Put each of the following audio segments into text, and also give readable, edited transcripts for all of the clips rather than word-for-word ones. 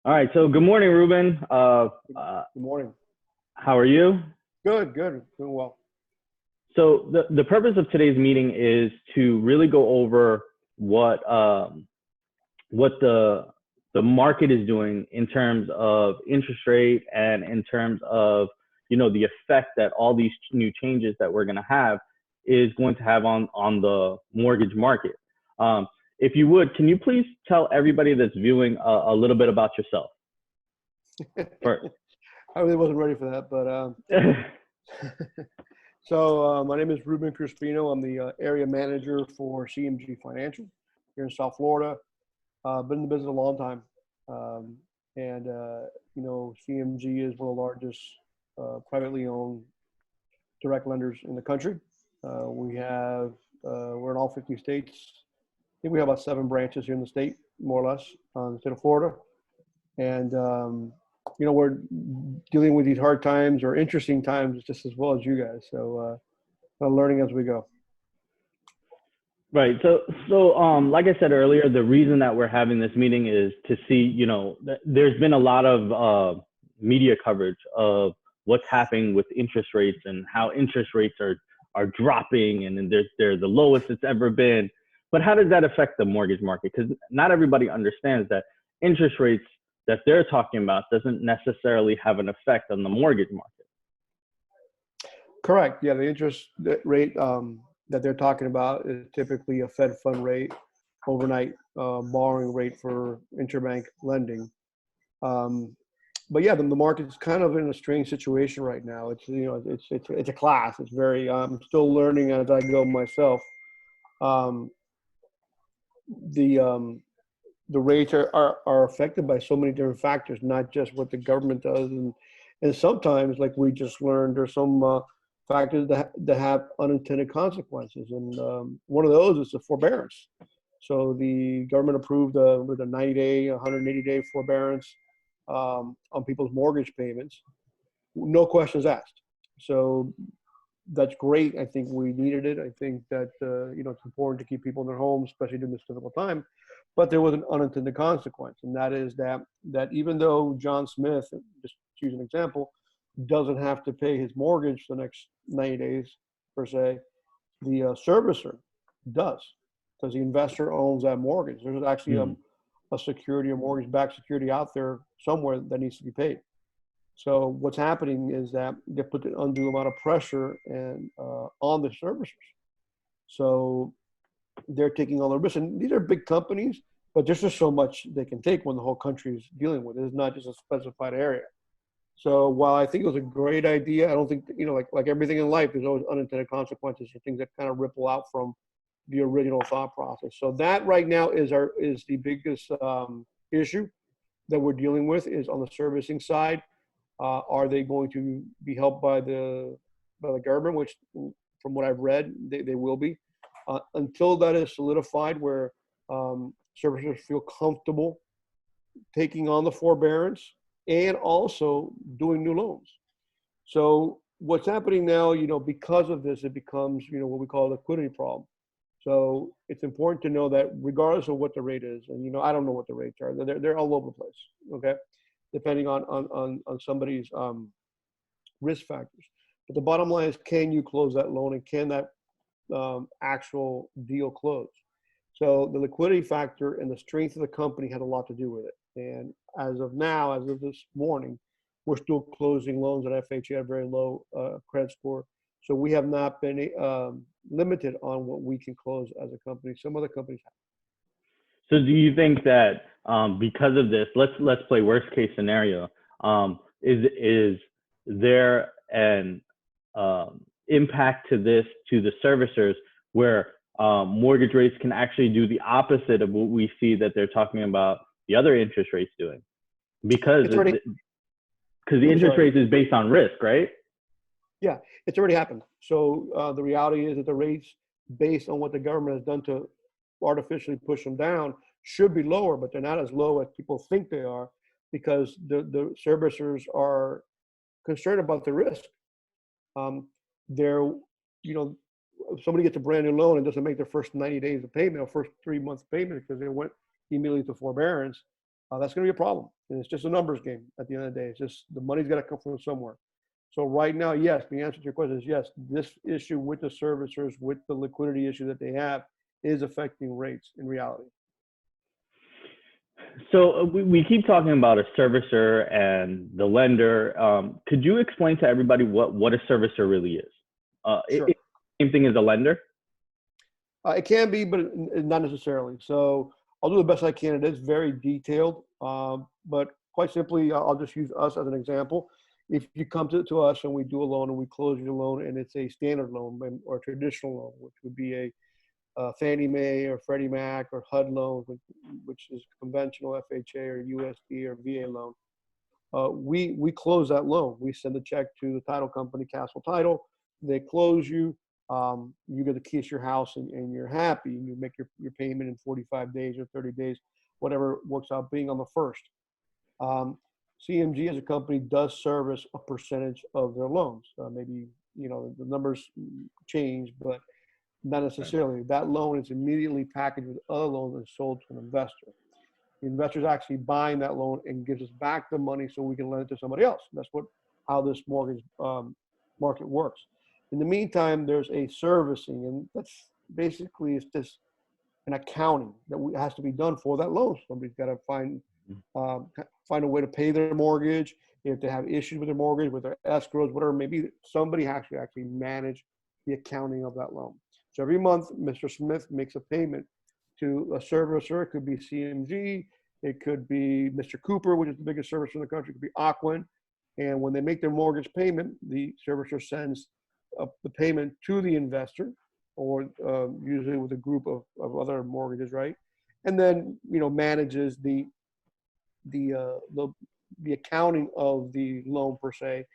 All right. So good morning, Ruben. Good morning. How are you? Good, good. Doing well. So the purpose of today's meeting is to really go over what the market is doing in terms of interest rate and in terms of the effect that all these new changes that we're going to have is going to have on the mortgage market. If you would, can you please tell everybody that's viewing a little bit about yourself? I really wasn't ready for that, but my name is Ruben Cruzpino. I'm the area manager for CMG Financial here in South Florida. Been in the business a long time, CMG is one of the largest privately owned direct lenders in the country. We're in all 50 states. I think we have about 7 branches here in the state, more or less, in the state of Florida. And, we're dealing with these hard times or interesting times just as well as you guys. So we're learning as we go. Right. So, like I said earlier, the reason that we're having this meeting is to see, there's been a lot of media coverage of what's happening with interest rates and how interest rates are dropping and they're the lowest it's ever been. But how does that affect the mortgage market? Because not everybody understands that interest rates that they're talking about doesn't necessarily have an effect on the mortgage market. Correct. Yeah, the interest rate that they're talking about is typically a Fed fund rate, overnight borrowing rate for interbank lending. But yeah, the market's kind of in a strange situation right now. It's a class. It's very. I'm still learning as I go myself. The rates are affected by so many different factors, not just what the government does, and sometimes, like we just learned, there's some factors that have unintended consequences, and one of those is the forbearance. So the government approved with a 90-day, 180-day forbearance on people's mortgage payments, no questions asked. So that's great. I think we needed it. I think that it's important to keep people in their homes, especially during this difficult time. But there was an unintended consequence, and that is that even though John Smith, just to use an example, doesn't have to pay his mortgage for the next 90 days per se, the servicer does, because the investor owns that mortgage. There's actually a security, a mortgage-backed security out there somewhere that needs to be paid. So what's happening is that they put an undue amount of pressure on the servicers. So they're taking all the risks, and these are big companies, but there's just so much they can take when the whole country is dealing with it. It's not just a specified area. So while I think it was a great idea, I don't think, like everything in life, there's always unintended consequences or things that kind of ripple out from the original thought process. So that right now is the biggest issue that we're dealing with, is on the servicing side. Are they going to be helped by the government, which from what I've read, they will be. Until that is solidified, where servicers feel comfortable taking on the forbearance and also doing new loans. So what's happening now, because of this, it becomes, what we call a liquidity problem. So it's important to know that regardless of what the rate is, and I don't know what the rates are, they're all over the place, okay, depending on somebody's risk factors. But the bottom line is, can you close that loan, and can that actual deal close? So the liquidity factor and the strength of the company had a lot to do with it. And as of now, as of this morning, we're still closing loans at FHA at very low credit score. So we have not been limited on what we can close as a company. Some other companies have. So do you think that because of this, let's play worst case scenario, is there an impact to this, to the servicers, where mortgage rates can actually do the opposite of what we see that they're talking about the other interest rates doing? Because the interest rate is based on risk, right? Yeah, it's already happened. So the reality is that the rates, based on what the government has done to artificially push them down, should be lower, but they're not as low as people think they are, because the servicers are concerned about the risk. If somebody gets a brand new loan and doesn't make their first 90 days of payment or first 3 months payment because they went immediately to forbearance, that's going to be a problem. And it's just a numbers game at the end of the day. It's just the money's got to come from somewhere. So right now, yes, the answer to your question is yes. This issue with the servicers, with the liquidity issue that they have, is affecting rates in reality. So we keep talking about a servicer and the lender. Could you explain to everybody what a servicer really is? Sure. It's the same thing as a lender? It can be, but not necessarily. So I'll do the best I can. It is very detailed, but quite simply, I'll just use us as an example. If you come to us and we do a loan and we close your loan and it's a standard loan or a traditional loan, which would be a Fannie Mae or Freddie Mac or HUD loan, which is conventional FHA or USD or VA loan, we close that loan. We send a check to the title company, Castle Title. They close you. You get the keys to your house and you're happy. You make your payment in 45 days or 30 days, whatever works out being on the first. CMG as a company does service a percentage of their loans. Maybe, the numbers change, but not necessarily. That loan is immediately packaged with other loans and sold to an investor. The investor is actually buying that loan and gives us back the money so we can lend it to somebody else. That's how this mortgage market works. In the meantime, there's a servicing, and that's basically it's just an accounting that has to be done for that loan. Somebody's got to find a way to pay their mortgage. If they have issues with their mortgage, with their escrows, whatever it may be, somebody has to actually manage the accounting of that loan. So every month, Mr. Smith makes a payment to a servicer. It could be CMG. It could be Mr. Cooper, which is the biggest servicer in the country. It could be Aquin. And when they make their mortgage payment, the servicer sends the payment to the investor, or usually with a group of other mortgages, right? And then manages the accounting of the loan per se,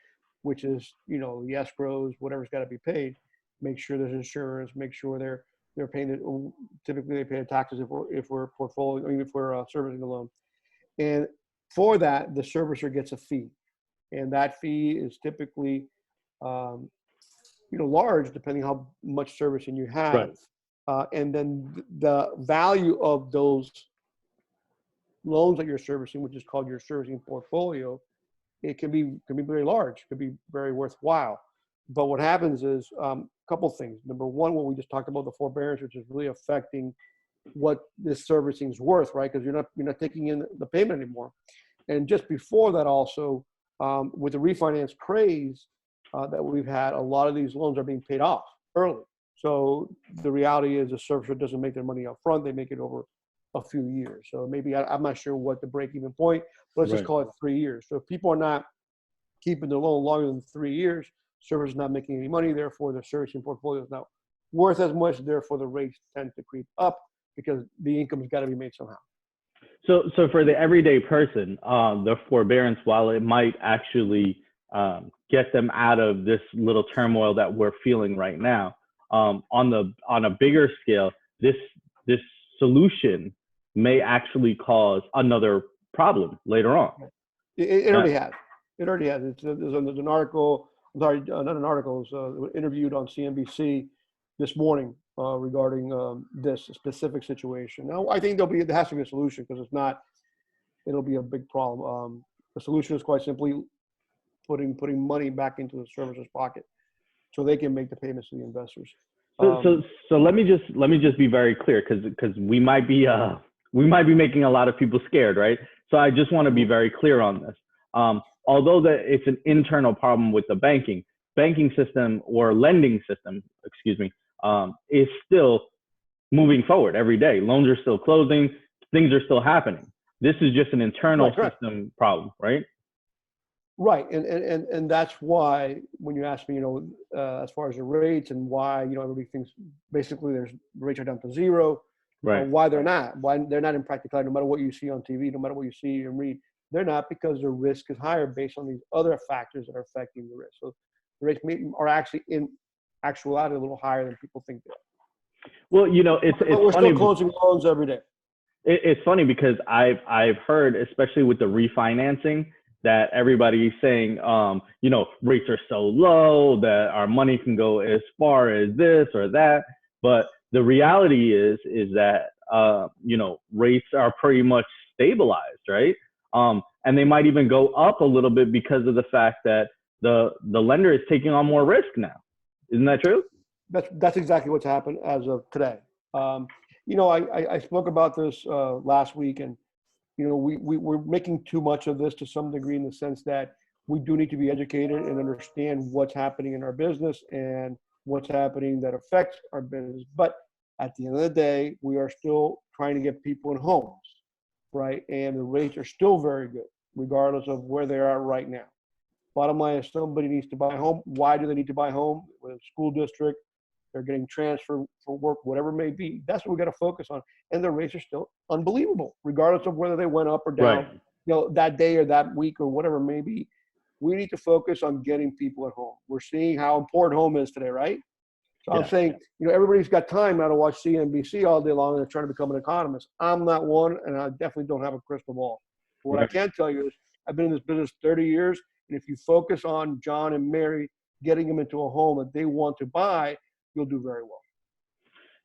which is the escrows, whatever's got to be paid. Make sure there's insurance. Make sure they're paying it. Typically, they pay the taxes if we're portfolio. If we're servicing the loan, and for that, the servicer gets a fee, and that fee is typically large, depending how much servicing you have. Right. And then the value of those loans that you're servicing, which is called your servicing portfolio, it can be very large, could be very worthwhile. But what happens is a couple things. Number one, what we just talked about, the forbearance, which is really affecting what this servicing is worth, right? Because you're not taking in the payment anymore. And just before that, also with the refinance craze that we've had, a lot of these loans are being paid off early. So the reality is the servicer doesn't make their money up front; they make it over a few years. So maybe I'm not sure what the break-even point, but let's just call it 3 years. So if people are not keeping their loan longer than 3 years, servicer's not making any money, therefore their servicing portfolio is not worth as much, therefore the rates tend to creep up because the income's got to be made somehow. So for the everyday person, the forbearance, while it might actually get them out of this little turmoil that we're feeling right now, on a bigger scale, this solution may actually cause another problem later on. It already has. It already has. There's an article. Sorry, not an article. It was interviewed on CNBC this morning regarding this specific situation. Now, I think there has to be a solution, because if not, it'll be a big problem. The solution is quite simply putting money back into the servicer's pocket, so they can make the payments to the investors. So let me just be very clear, because we might be making a lot of people scared, right? So I just want to be very clear on this. Although that it's an internal problem with the banking system or lending system, is still moving forward every day. Loans are still closing, things are still happening. This is just an internal system problem, right? Right, and that's why when you ask me, as far as the rates and why everybody thinks basically there's rates are down to zero, right? Why they're not in practicality. No matter what you see on TV, no matter what you see and read, they're not, because the risk is higher based on these other factors that are affecting the risk. So the rates are actually in actuality a little higher than people think they are. Well, it's we're funny. Still closing loans every day. It's funny because I've heard, especially with the refinancing, that everybody's saying, rates are so low that our money can go as far as this or that. But the reality is that, rates are pretty much stabilized, right? And they might even go up a little bit because of the fact that the lender is taking on more risk now. Isn't that true? That's exactly what's happened as of today. I spoke about this last week, and we're making too much of this to some degree, in the sense that we do need to be educated and understand what's happening in our business and what's happening that affects our business. But at the end of the day, we are still trying to get people in homes, right? And the rates are still very good, regardless of where they are right now. Bottom line is, somebody needs to buy a home. Why do they need to buy a home? With a school district, they're getting transferred for work, whatever it may be. That's what we got to focus on. And the rates are still unbelievable, regardless of whether they went up or down, Right. that day or that week or whatever it may be. We need to focus on getting people at home. We're seeing how important home is today, right? So I'm saying, everybody's got time now to watch CNBC all day long and they're trying to become an economist. I'm not one, and I definitely don't have a crystal ball. But what I can tell you is, I've been in this business 30 years, and if you focus on John and Mary getting them into a home that they want to buy, you'll do very well.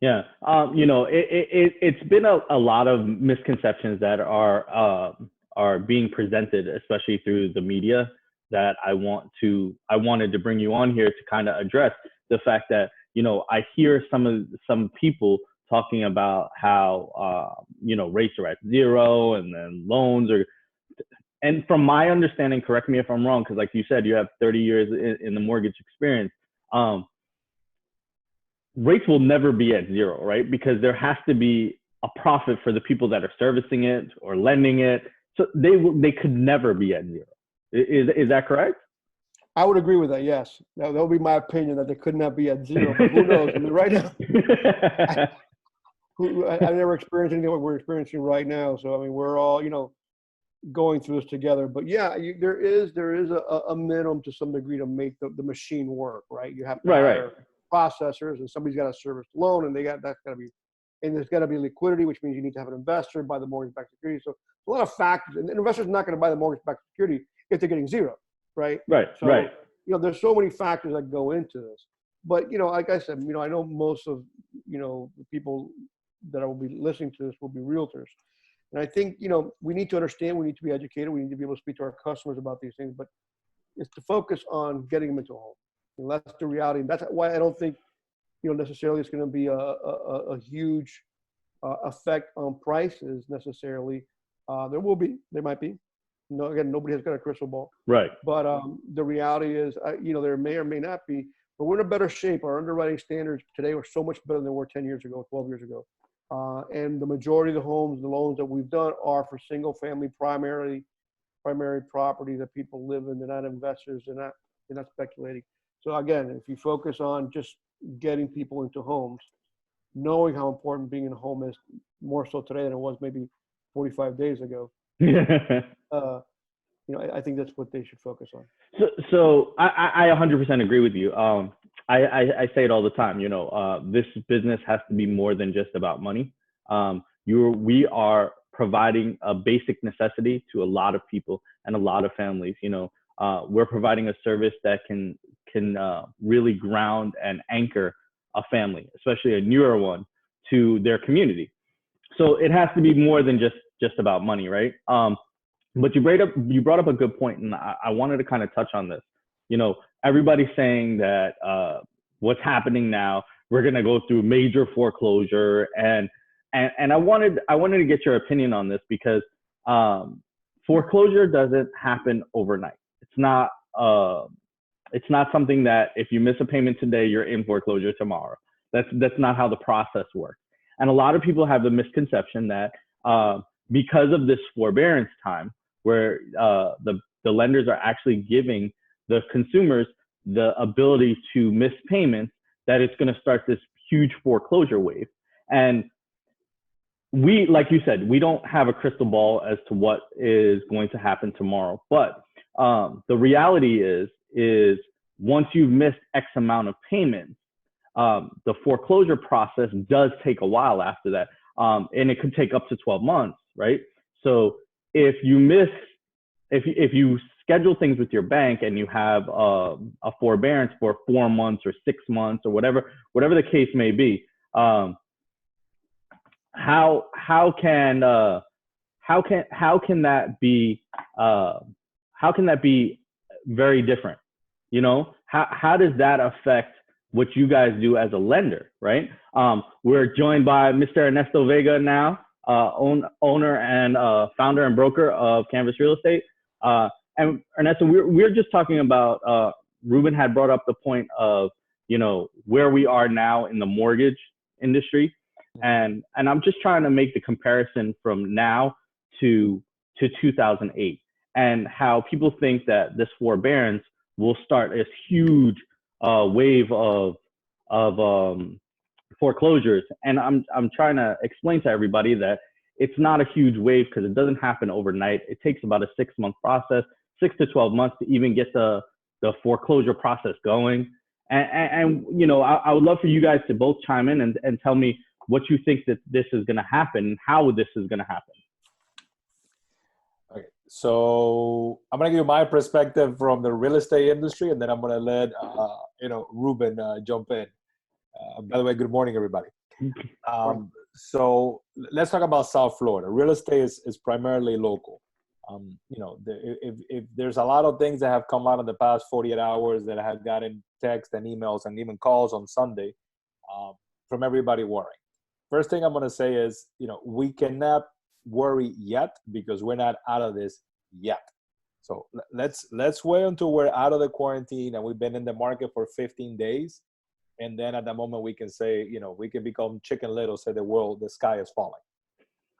Yeah. It's been a lot of misconceptions that are being presented, especially through the media, that I wanted to bring you on here to kind of address the fact that, I hear some people talking about how, rates are at zero and then loans are, and from my understanding, correct me if I'm wrong, because like you said, you have 30 years in the mortgage experience. Rates will never be at zero, right? Because there has to be a profit for the people that are servicing it or lending it. So they could never be at zero. Is that correct? I would agree with that. Yes, that would be my opinion, that they could not be at zero. But who knows? I mean, right now, I've never experienced anything like we're experiencing right now. So I mean, we're all going through this together. But yeah, there is a minimum to some degree to make the machine work, right? You have to hire processors, and somebody's got to service the loan, and that's got to be, and there's got to be liquidity, which means you need to have an investor buy the mortgage-backed security. So a lot of factors, and an investor's not going to buy the mortgage-backed security if they're getting zero, right? So, there's so many factors that go into this. But like I said, I know most of the people that I will be listening to this will be realtors. And I think, we need to understand, we need to be educated, we need to be able to speak to our customers about these things, but it's to focus on getting them into a home. And that's the reality. And that's why I don't think, necessarily it's going to be a huge effect on prices necessarily. There might be. Again, nobody has got a crystal ball. Right. But the reality is, there may or may not be, but we're in a better shape. Our underwriting standards today are so much better than they were 10 years ago, 12 years ago. And the majority of the homes, the loans that we've done are for single family primary property that people live in. They're not investors. They're not speculating. So again, if you focus on just getting people into homes, knowing how important being in a home is, more so today than it was maybe 45 days ago, I think that's what they should focus on. So I 100% agree with you. I say it all the time, this business has to be more than just about money. We are providing a basic necessity to a lot of people and a lot of families. We're providing a service that can really ground and anchor a family, especially a newer one, to their community. So it has to be more than just about money, right? But you brought up a good point, and I wanted to kind of touch on this. Everybody's saying that what's happening now, we're going to go through major foreclosure, and I wanted to get your opinion on this, because foreclosure doesn't happen overnight. It's not something that if you miss a payment today, you're in foreclosure tomorrow. That's not how the process works. And a lot of people have the misconception that because of this forbearance time, where the lenders are actually giving the consumers the ability to miss payments, that it's going to start this huge foreclosure wave. And like you said, we don't have a crystal ball as to what is going to happen tomorrow. But the reality is once you've missed X amount of payments, the foreclosure process does take a while after that. And it could take up to 12 months, right? So if you schedule things with your bank and you have a forbearance for 4 months or 6 months or whatever the case may be, how how can that be how can that be very different? You know, how does that affect what you guys do as a lender, right? We're joined by Mr. Ernesto Vega now, owner and founder and broker of Canvas Real Estate. And Ernesto, we're just talking about, Ruben had brought up the point of, you know, where we are now in the mortgage industry. And I'm just trying to make the comparison from now to 2008, and how people think that this forbearance will start this huge wave of foreclosures. And I'm trying to explain to everybody that it's not a huge wave, because it doesn't happen overnight. It takes about a 6-month process, 6 to 12 months to even get the foreclosure process going. And you know, I would love for you guys to both chime in and tell me what you think that this is going to happen, how this is going to happen. Okay, so I'm going to give you my perspective from the real estate industry, and then I'm going to let Ruben jump in. By the way, good morning, everybody. So let's talk about South Florida. Real estate is primarily local. You know, if there's a lot of things that have come out in the past 48 hours that I have gotten texts and emails and even calls on Sunday from everybody worrying. First thing I'm going to say is, you know, we cannot worry yet because we're not out of this yet. So let's wait until we're out of the quarantine and we've been in the market for 15 days. And then at that moment we can say, you know, we can become Chicken Little, say the sky is falling.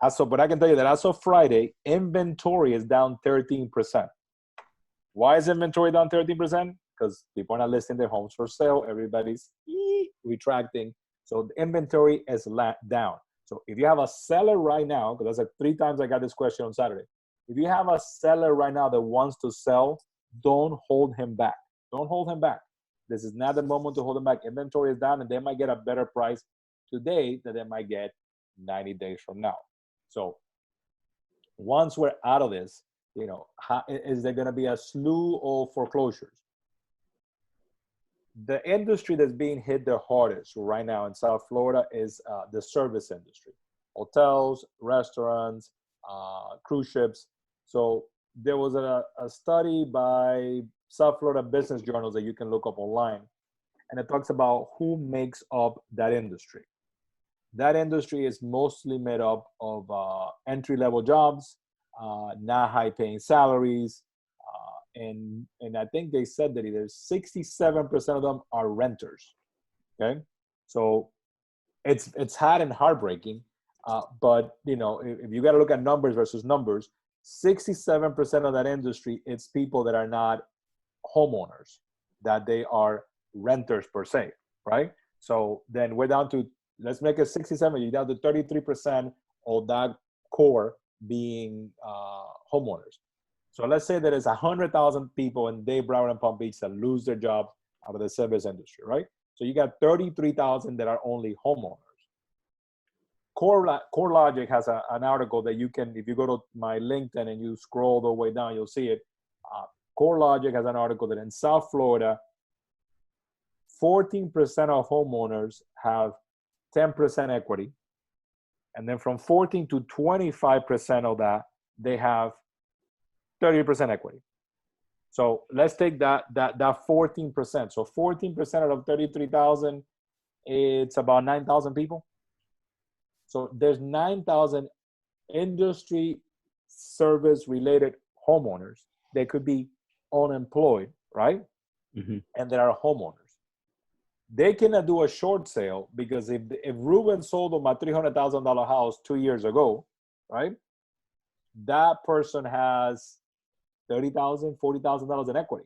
But I can tell you that as of Friday, inventory is down 13%. Why is inventory down 13%? Because people are not listing their homes for sale. Everybody's retracting. So the inventory is down. So if you have a seller right now, because that's like 3 times I got this question on Saturday. If you have a seller right now that wants to sell, don't hold him back. Don't hold him back. This is not the moment to hold him back. Inventory is down, and they might get a better price today than they might get 90 days from now. So once we're out of this, you know, is there going to be a slew of foreclosures? The industry that's being hit the hardest right now in South Florida is the service industry, hotels, restaurants, cruise ships. So there was a study by South Florida business journals that you can look up online, and it talks about who makes up that industry. That industry is mostly made up of entry-level jobs, not high-paying salaries, and I think they said that either 67% of them are renters. Okay, so it's hard and heartbreaking, but you know, if you got to look at numbers versus numbers, 67% of that industry, it's people that are not homeowners, that they are renters per se, right? So then we're down to, let's make it 67, you're down to 33% of that core being homeowners. So let's say that it's 100,000 people in Dade, Broward, and Palm Beach that lose their jobs out of the service industry, right? So you got 33,000 that are only homeowners. CoreLogic has an article that you can, if you go to my LinkedIn and you scroll the way down, you'll see it. CoreLogic has an article that in South Florida, 14% of homeowners have 10% equity. And then from 14 to 25% of that, they have 30% equity. So let's take that 14%. So 14% out of 33,000, it's about 9,000 people. So there's 9,000 industry service related homeowners. They could be unemployed, right? Mm-hmm. And there are homeowners. They cannot do a short sale because if Ruben sold them a $300,000 house 2 years ago, right? That person has $30,000, $40,000 in equity.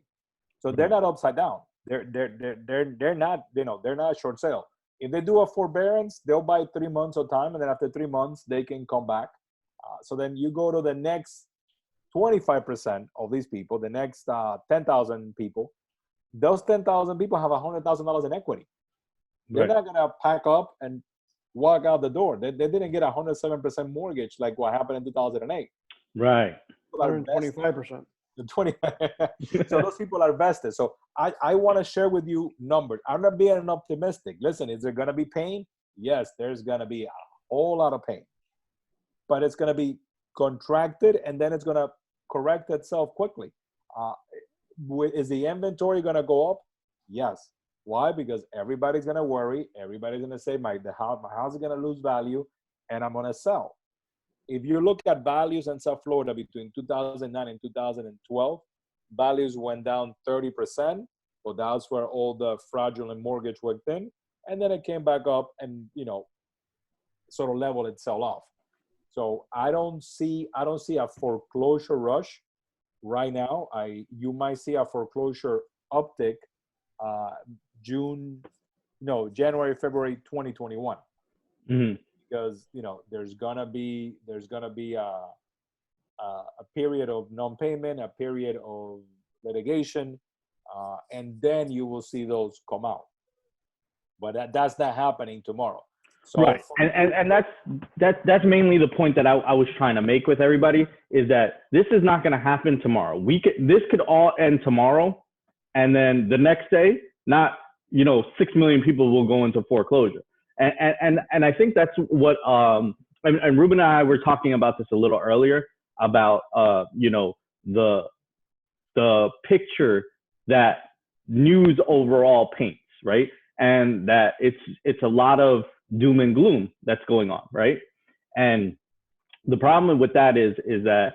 So they're not upside down. They're not, you know, they're not a short sale. If they do a forbearance, they'll buy 3 months of time, and then after 3 months, they can come back. So then you go to the next 25% of these people, the next 10,000 people. Those 10,000 people have $100,000 in equity. They're not going to pack up and walk out the door. They didn't get a 107% mortgage like what happened in 2008. Right. 125%. 20. So those people are vested. So I want to share with you numbers. I'm not being optimistic. Listen, is there going to be pain? Yes, there's going to be a whole lot of pain. But it's going to be contracted, and then it's going to correct itself quickly. Is the inventory going to go up? Yes. Why? Because everybody's going to worry. Everybody's going to say, my house is going to lose value, and I'm going to sell. If you look at values in South Florida between 2009 and 2012, values went down 30%. So that's where all the fraudulent mortgage went in. And then it came back up and, sort of leveled itself off. So I don't see a foreclosure rush right now. You might see a foreclosure uptick January, February 2021. Mm-hmm. Because there's gonna be a period of non-payment, a period of litigation, and then you will see those come out. But that's not happening tomorrow. So right, and that's mainly the point that I was trying to make with everybody, is that this is not going to happen tomorrow. This could all end tomorrow, and then the next day, not 6 million people will go into foreclosure. And I think that's what and Ruben and I were talking about this a little earlier about the picture that news overall paints, right? And that it's a lot of doom and gloom that's going on, right? And the problem with that is that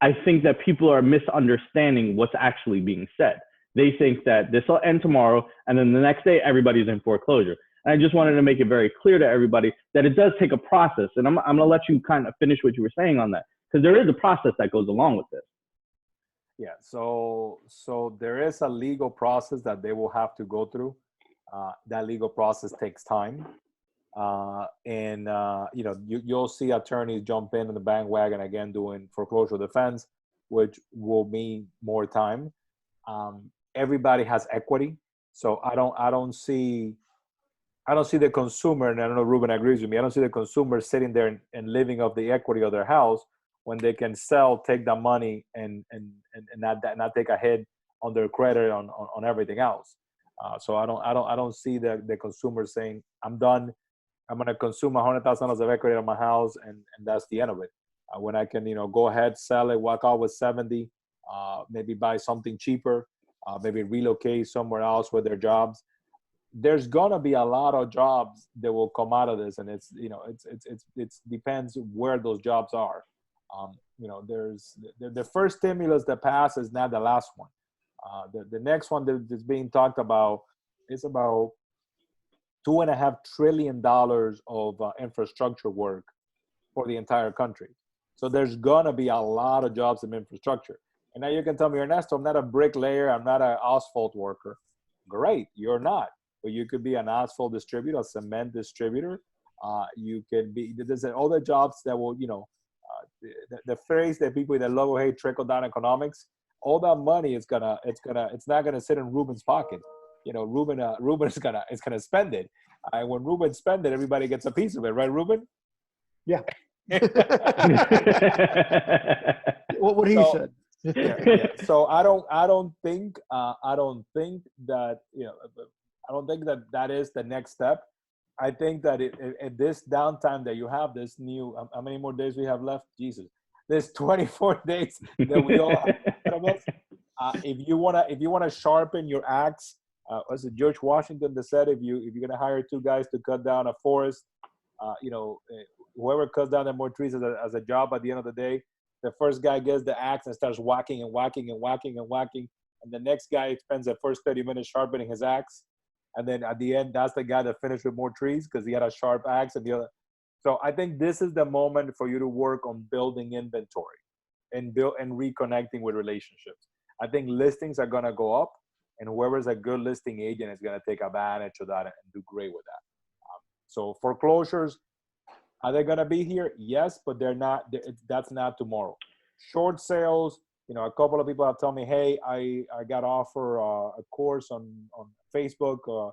I think that people are misunderstanding what's actually being said. They think that this will end tomorrow, and then the next day everybody's in foreclosure. And I just wanted to make it very clear to everybody that it does take a process. And I'm going to let you kind of finish what you were saying on that, because there is a process that goes along with this. Yeah, so there is a legal process that they will have to go through. That legal process takes time. You'll see attorneys jump in the bandwagon again doing foreclosure defense, which will mean more time. Everybody has equity. So I don't see the consumer, and I don't know if Ruben agrees with me, I don't see the consumer sitting there and living off the equity of their house when they can sell, take the money, and not take a hit on their credit on everything else. So I don't see the consumer saying, I'm done. I'm going to consume $100,000 of equity on my house, and that's the end of it. When I can, go ahead, sell it, walk out with 70, maybe buy something cheaper, maybe relocate somewhere else with their jobs. There's gonna be a lot of jobs that will come out of this, and it's depends where those jobs are. There's the first stimulus that passed is not the last one. The next one that's being talked about is about $2.5 trillion of infrastructure work for the entire country. So there's gonna be a lot of jobs in infrastructure. And now you can tell me, Ernesto, I'm not a bricklayer, I'm not an asphalt worker. Great, you're not. But you could be an asphalt distributor, a cement distributor. You can be, there's all the jobs that will, the phrase that people that love, hey, trickle down economics, all that money it's not gonna sit in Ruben's pocket. Ruben is gonna spend it. When Ruben spends it, everybody gets a piece of it, right, Ruben? Yeah. What he said. Yeah. So I don't think that is the next step. I think that at this downtime that you have, this new, how many more days we have left? Jesus, there's 24 days that we all have ahead of us. If you wanna sharpen your axe, was it George Washington that said if you're gonna hire two guys to cut down a forest, whoever cuts down more trees as a job at the end of the day, the first guy gets the axe and starts whacking and whacking and whacking and whacking, and the next guy spends the first 30 minutes sharpening his axe, and then at the end, that's the guy that finished with more trees because he had a sharp axe. So I think this is the moment for you to work on building inventory and reconnecting with relationships. I think listings are gonna go up, and whoever's a good listing agent is gonna take advantage of that and do great with that. So foreclosures, are they gonna be here? Yes, but they're not. That's not tomorrow. Short sales. A couple of people have told me, hey, I got offer a course on Facebook.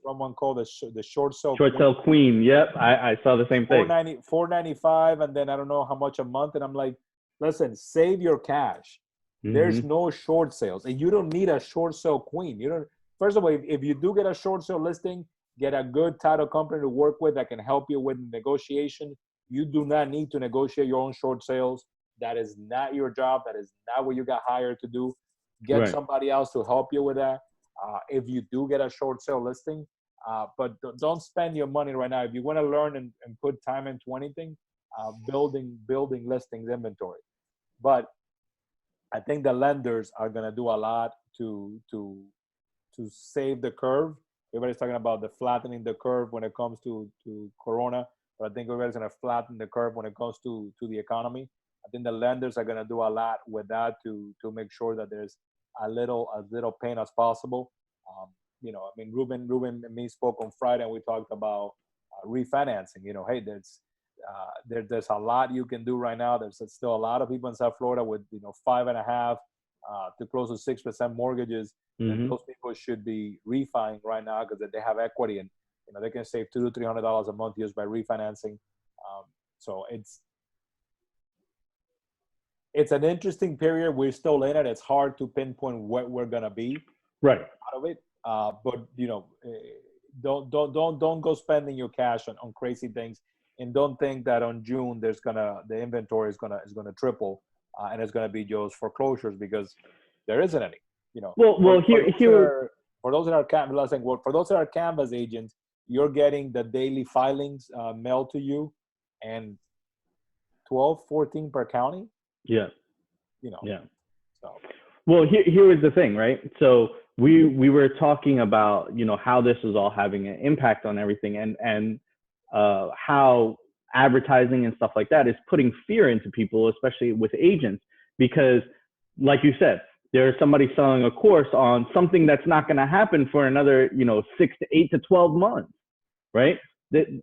Someone called the short sale. Short sale queen. Yep, I saw the same thing. $495, and then I don't know how much a month. And I'm like, listen, save your cash. Mm-hmm. There's no short sales, and you don't need a short sale queen. You don't. First of all, if you do get a short sale listing, get a good title company to work with that can help you with negotiation. You do not need to negotiate your own short sales. That is not your job. That is not what you got hired to do. Get Right. somebody else to help you with that. If you do get a short sale listing, but don't spend your money right now. If you want to learn and put time into anything, building listings inventory. But I think the lenders are going to do a lot to save the curve. Everybody's talking about the flattening the curve when it comes to Corona, but I think everybody's going to flatten the curve when it comes to the economy. I think the lenders are going to do a lot with that to make sure that there's as little pain as possible. You know, I mean, Ruben and me spoke on Friday, and we talked about refinancing. You know, hey, there's a lot you can do right now. There's still a lot of people in South Florida with 5.5 to close to 6% mortgages. And those people should be refining right now because they have equity, and they can save $200 to $300 a month just by refinancing. So it's an interesting period. We're still in it. It's hard to pinpoint what we're gonna be Right. out of it. But don't go spending your cash on crazy things, and don't think that on June the inventory is gonna triple, and it's gonna be just foreclosures, because there isn't any. Well, for those that are Canvas agents, you're getting the daily filings mailed to you, and 12, 14 per county. Yeah. Yeah. So. Well, here was the thing, right? So we were talking about, how this is all having an impact on everything, and how advertising and stuff like that is putting fear into people, especially with agents, because like you said, there's somebody selling a course on something that's not going to happen for another, 6 to 8 to 12 months, right? You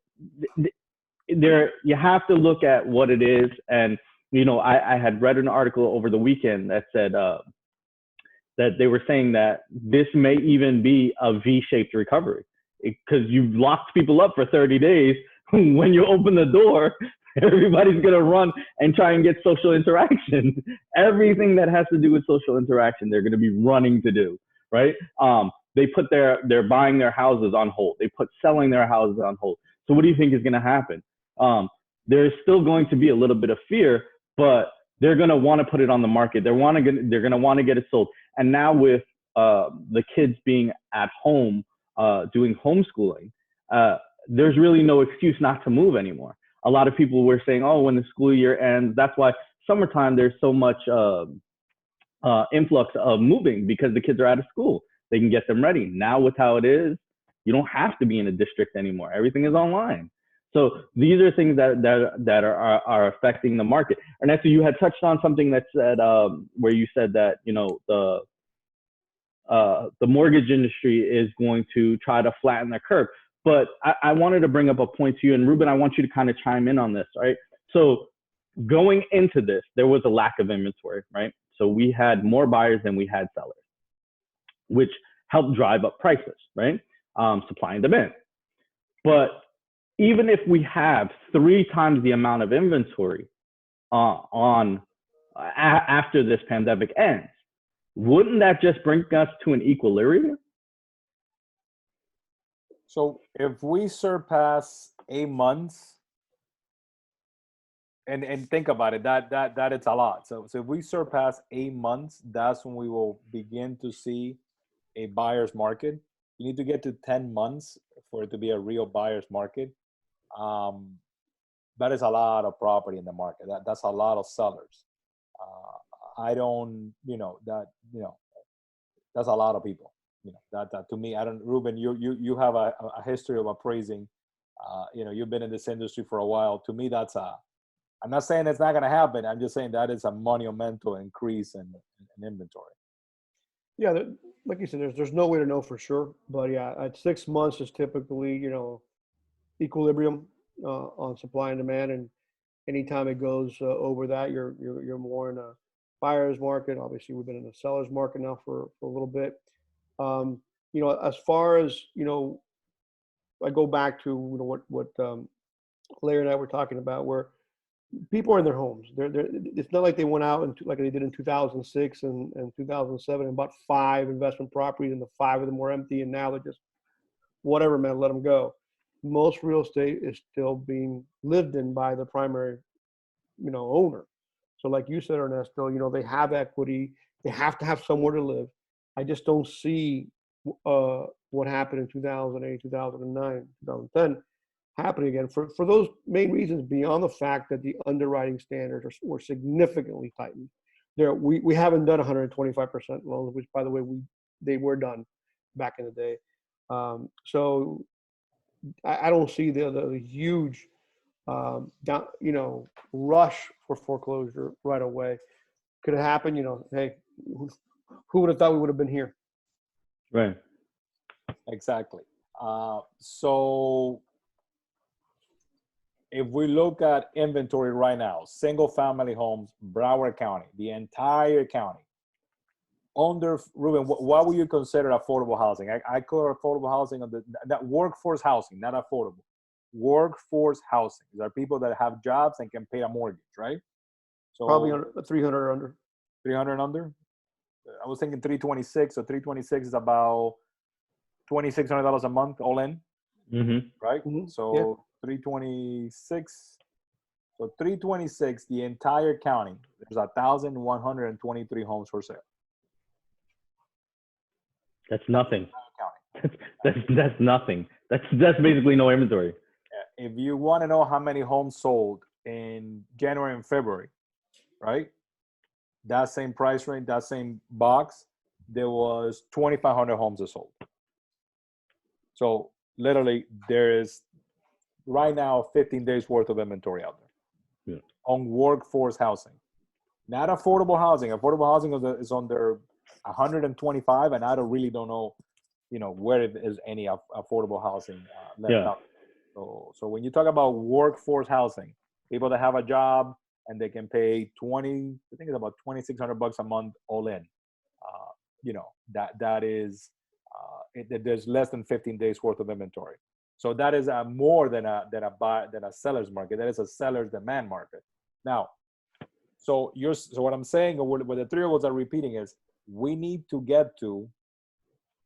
have to look at what it is. And, I had read an article over the weekend that said that they were saying that this may even be a V-shaped recovery, because you've locked people up for 30 days. When you open the door, everybody's going to run and try and get social interaction. Everything that has to do with social interaction, they're going to be running to do, right? They put they're buying their houses on hold. They put selling their houses on hold. So what do you think is going to happen? There's still going to be a little bit of fear, but they're going to want to put it on the market. They're going to want to get it sold. And now with the kids being at home doing homeschooling, there's really no excuse not to move anymore. A lot of people were saying, oh, when the school year ends, that's why summertime there's so much influx of moving, because the kids are out of school. They can get them ready. Now with how it is, you don't have to be in a district anymore. Everything is online. So these are things that are affecting the market. Ernesto, you had touched on something that said where you said that the mortgage industry is going to try to flatten the curve. But I wanted to bring up a point to you, and Ruben, I want you to kind of chime in on this, right? So going into this, there was a lack of inventory, right? So we had more buyers than we had sellers, which helped drive up prices, right? Supply and demand. But even if we have 3 times the amount of inventory after this pandemic ends, wouldn't that just bring us to an equilibrium? So if we surpass 8 months, and think about it, that it's a lot. So if we surpass 8 months, that's when we will begin to see a buyer's market. You need to get to 10 months for it to be a real buyer's market. That is a lot of property in the market. That's a lot of sellers. I don't, that's a lot of people. That to me, I don't. Ruben, you have a history of appraising. You've been in this industry for a while. To me, I'm not saying it's not going to happen. I'm just saying that is a monumental increase in inventory. Yeah, like you said, there's no way to know for sure. But yeah, at 6 months is typically, equilibrium on supply and demand. And anytime it goes over that, you're more in a buyer's market. Obviously, we've been in a seller's market now for a little bit. As far as, I go back to what Larry and I were talking about, where people are in their homes. It's not like they went out like they did in 2006 and 2007 and bought 5 investment properties, and the 5 of them were empty, and now they're just whatever, man, let them go. most real estate is still being lived in by the primary, owner. So like you said, Ernesto, they have equity, they have to have somewhere to live. I just don't see what happened in 2008, 2009, 2010 happening again for those main reasons, beyond the fact that the underwriting standards were significantly tightened. We haven't done 125% loans, which, by the way, they were done back in the day. So I don't see the huge rush for foreclosure right away. Could it happen? Hey, who would have thought we would have been here? Right. Exactly. So if we look at inventory right now, single family homes, Broward County, the entire county, under, Ruben, what would you consider affordable housing? I call affordable housing that workforce housing, not affordable. Workforce housing. These are people that have jobs and can pay a mortgage, right? So probably 300 or under. 300 under? I was thinking 326. So 326 is about $2,600 a month all in, right? Mm-hmm. So yeah. 326. So 326, the entire county, there's 1,123 homes for sale. That's nothing. That's nothing. That's basically no inventory. If you want to know how many homes sold in January and February, right? That same price range, that same box, there was 2,500 homes that sold. So literally, there is right now 15 days worth of inventory out there on workforce housing, not affordable housing. Affordable housing is under 125, and I don't know, where it is any affordable housing left out. So when you talk about workforce housing, people that have a job and they can pay I think it's about $2,600 a month all in. That is, there's less than 15 days worth of inventory. So that is more than a seller's market. That is a seller's demand market. Now, so what I'm saying, or what the three of us are repeating is, we need to get to.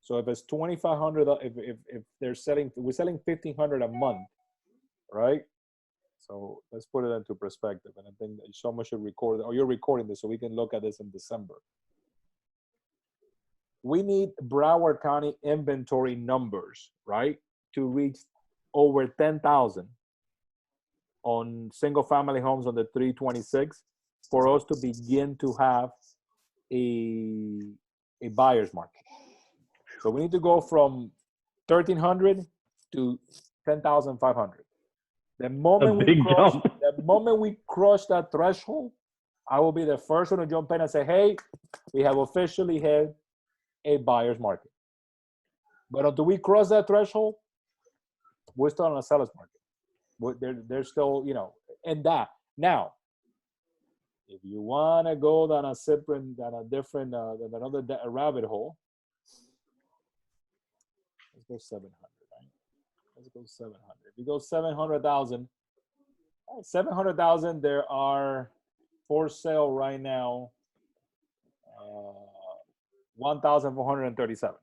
So if it's 2,500, if we're selling 1,500 a month, right? So let's put it into perspective. And I think that someone should record, or you're recording this so we can look at this in December. We need Broward County inventory numbers, right, to reach over 10,000 on single family homes on the 326 for us to begin to have a buyer's market. So we need to go from 1,300 to 10,500. The moment we cross that threshold, I will be the first one to jump in and say, hey, we have officially hit a buyer's market. But until we cross that threshold, we're still on a seller's market. There's still, and that. Now, if you want to go down another rabbit hole, let's go 700, right? Let's go 700. If you go 700,000, there are for sale right now 1,437.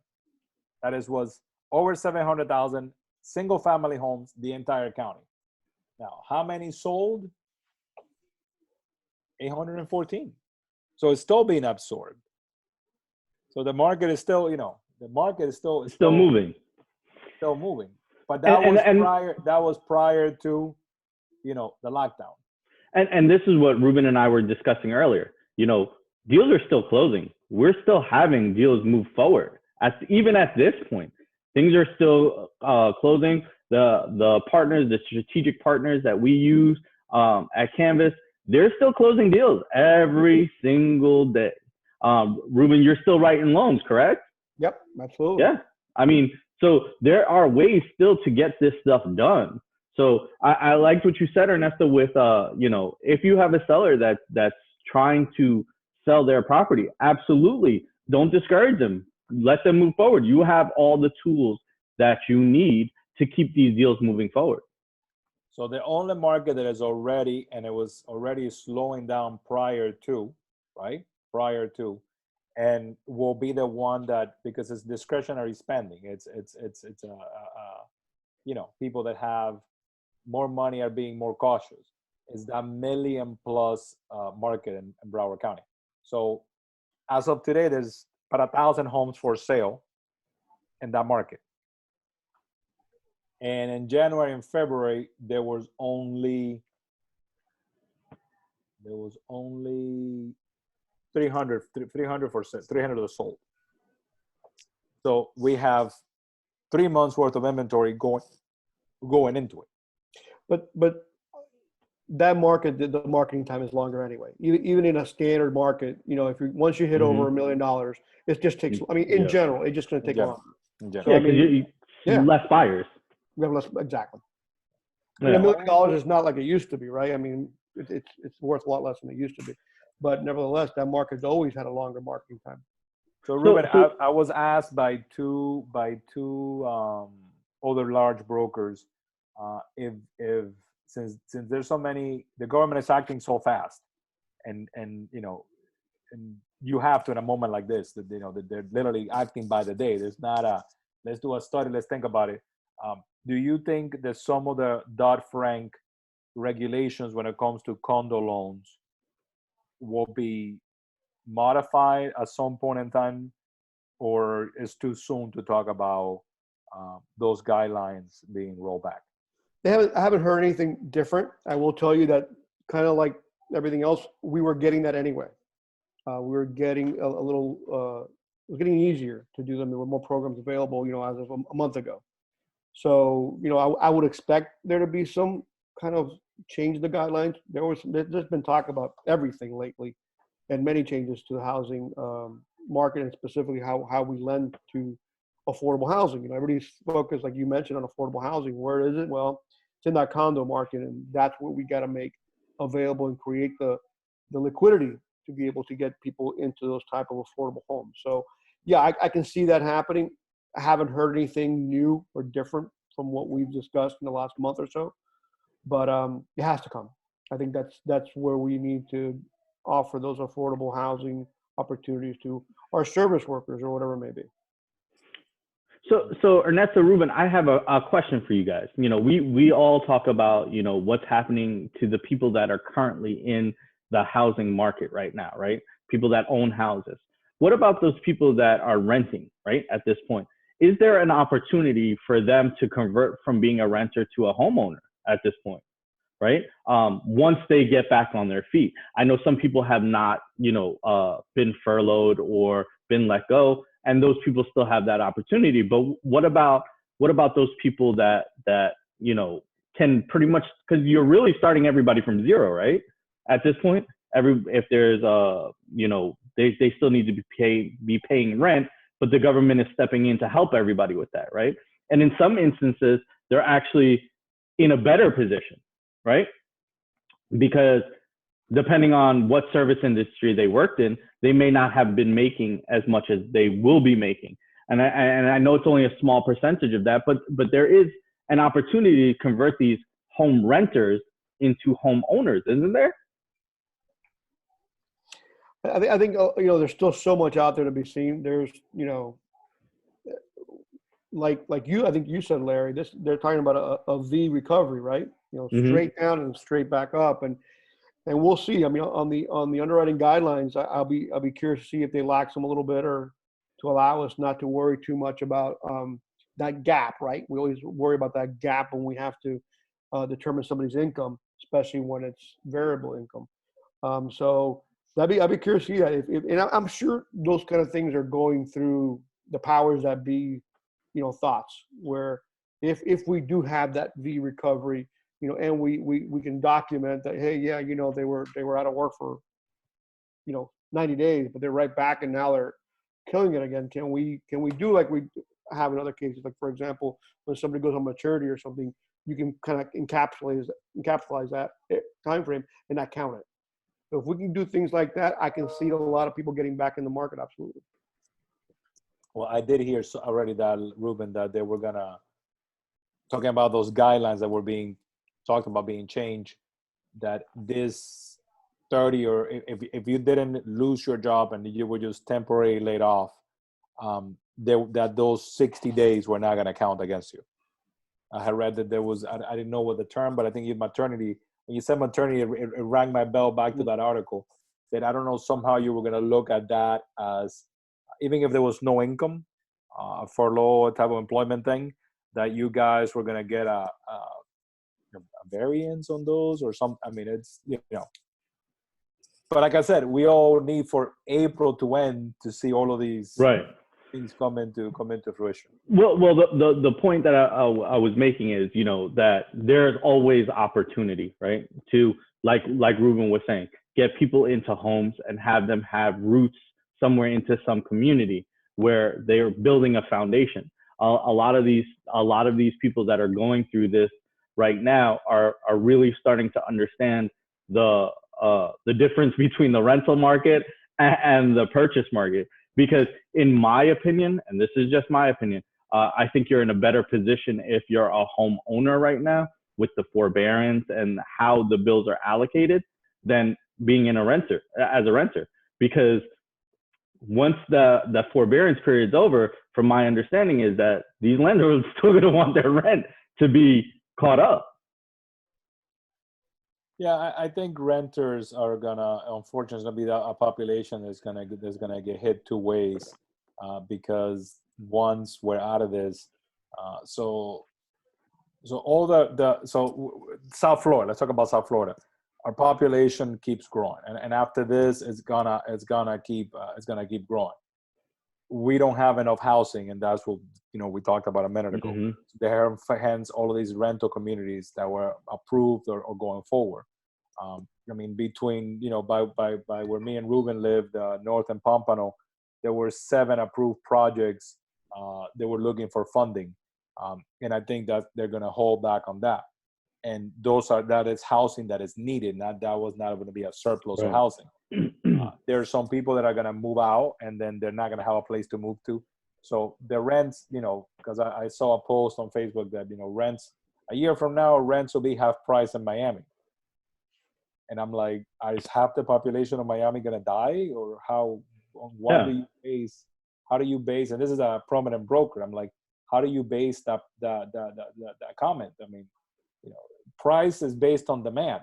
That was over 700,000 single family homes, the entire county. Now, how many sold? 814. So it's still being absorbed. So the market is still, still moving. Still moving. But that was prior to, the lockdown. And this is what Ruben and I were discussing earlier. Deals are still closing. We're still having deals move forward. Even at this point, things are still closing. The partners, the strategic partners that we use at Canvas, they're still closing deals every single day. Ruben, you're still writing loans, correct? Yep, absolutely. Yeah. I mean, so there are ways still to get this stuff done. So I liked what you said, Ernesto, with, if you have a seller that's trying to sell their property, absolutely don't discourage them. Let them move forward. You have all the tools that you need to keep these deals moving forward. So the only market that is already, and it was already slowing down prior to, and will be the one that, because it's discretionary spending, it's people that have more money are being more cautious, is that million plus market in Broward County. So as of today, there's about 1,000 homes for sale in that market. And in January and February, there was only 300 for sale, 300 are sold. So we have 3 months worth of inventory going into it. But that market, the marketing time is longer anyway. Even in a standard market, once you hit over $1 million, it just takes. I mean, in general, it's just going to take longer. Yeah, because less buyers. We have less, exactly. Yeah. And $1 million is not like it used to be, right? I mean, it's worth a lot less than it used to be, but nevertheless, that market's always had a longer marketing time. So Ruben, I was asked by two other large brokers if since there's so many, the government is acting so fast, and you have to, in a moment like this, that that they're literally acting by the day. There's not a let's do a study, let's think about it. Do you think that some of the Dodd-Frank regulations when it comes to condo loans will be modified at some point in time, or is too soon to talk about those guidelines being rolled back? I haven't heard anything different. I will tell you that, kind of like everything else, we were getting that anyway. We were getting a little, it was getting easier to do them. There were more programs available, as of a month ago. So, I would expect there to be some kind of change in the guidelines. There's been talk about everything lately, and many changes to the housing market, and specifically how we lend to affordable housing. Everybody's focused, like you mentioned, on affordable housing. Where is it? Well, it's in that condo market, and that's what we got to make available and create the liquidity to be able to get people into those type of affordable homes. So, yeah, I can see that happening. I haven't heard anything new or different from what we've discussed in the last month or so, but it has to come. I think that's where we need to offer those affordable housing opportunities to our service workers or whatever it may be. So Ernesto, Ruben, I have a question for you guys. We all talk about, what's happening to the people that are currently in the housing market right now, right? People that own houses. What about those people that are renting, right, at this point? Is there an opportunity for them to convert from being a renter to a homeowner at this point, right? Once they get back on their feet. I know some people have not, been furloughed or been let go, and those people still have that opportunity. But what about those people that can pretty much, because you're really starting everybody from zero, right? At this point, if there's they still need to be paying rent, but the government is stepping in to help everybody with that, right? And in some instances, they're actually in a better position, right? Because depending on what service industry they worked in, they may not have been making as much as they will be making. And I know it's only a small percentage of that, but there is an opportunity to convert these home renters into home owners, isn't there? I think there's still so much out there to be seen. There's like you, I think you said, Larry, they're talking about a V recovery, right? Straight down and straight back up, and we'll see. I mean, on the underwriting guidelines, I'll be curious to see if they lax them a little bit, or to allow us not to worry too much about that gap, right? We always worry about that gap when we have to determine somebody's income, especially when it's variable income. So I'd be curious to see that. And I'm sure those kind of things are going through the powers that be, thoughts, where if we do have that V recovery, and we can document that, hey, yeah, they were out of work for 90 days, but they're right back and now they're killing it again. Can we do like we have in other cases, like, for example, when somebody goes on maternity or something, you can kind of encapsulate that time frame and not count it. So if we can do things like that, I can see a lot of people getting back in the market. Absolutely. Well, I did hear already that, Ruben, that they were talking about those guidelines that were being talked about being changed, that this 30, or if you didn't lose your job and you were just temporarily laid off, that those 60 days were not going to count against you. I had read that there was, I didn't know what the term, but I think maternity, when you said maternity, it rang my bell back to that article, that I don't know, somehow you were going to look at that as, even if there was no income, furlough type of employment thing, that you guys were going to get a variance on those or some, I mean, it's, you know, but like I said, we all need for April to end to see all of these things come into fruition. Well, the point that I was making is, you know, that there's always opportunity, right? To, like Ruben was saying, get people into homes and have them have roots somewhere into some community where they're building a foundation. A lot of these people that are going through this right now are really starting to understand the difference between the rental market and the purchase market. Because in my opinion, and this is just my opinion, I think you're in a better position if you're a homeowner right now with the forbearance and how the bills are allocated than being as a renter. Because once the forbearance period is over, from my understanding is that these lenders are still going to want their rent to be caught up. Yeah, I think renters are gonna, unfortunately, be a population that's gonna get hit two ways, because once we're out of this, so all so South Florida. Let's talk about South Florida. Our population keeps growing, and after this, it's gonna keep growing. We don't have enough housing, and that's what, you know, we talked about a minute ago. Mm-hmm. There are hence all of these rental communities that were approved or going forward. I mean, between, you know, by where me and Ruben lived, north in Pompano, there were 7 approved projects that were looking for funding, and I think that they're going to hold back on that. And that is housing that is needed. That was not going to be a surplus of housing. There are some people that are going to move out, and then they're not going to have a place to move to. So the rents, you know, because I saw a post on Facebook that, you know, rents a year from now, rents will be half price in Miami. And I'm like, is half the population of Miami going to die? Or how do you base, and this is a prominent broker, I'm like, how do you base that comment? I mean, you know, price is based on demand.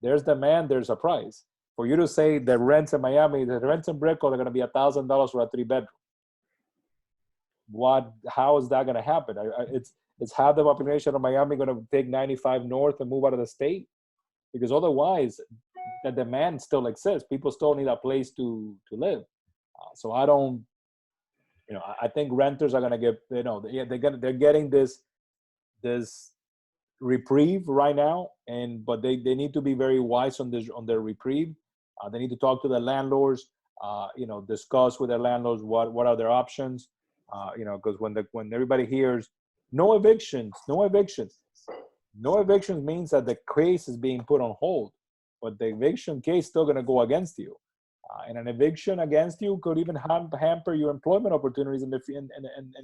There's demand, there's a price. For you to say the rents in Miami, the rents in Brickell are going to be $1,000 for a 3-bedroom. How is that going to happen? It's half the population of Miami going to take 95 north and move out of the state? Because otherwise, the demand still exists. People still need a place to live. So I don't, you know, I think renters are going to get, you know, they're getting this reprieve right now, but they need to be very wise on their reprieve. They need to talk to the landlords, you know, discuss with their landlords what are their options, you know, because when everybody hears no evictions means that the case is being put on hold, but the eviction case is still going to go against you. And an eviction against you could even hamper your employment opportunities in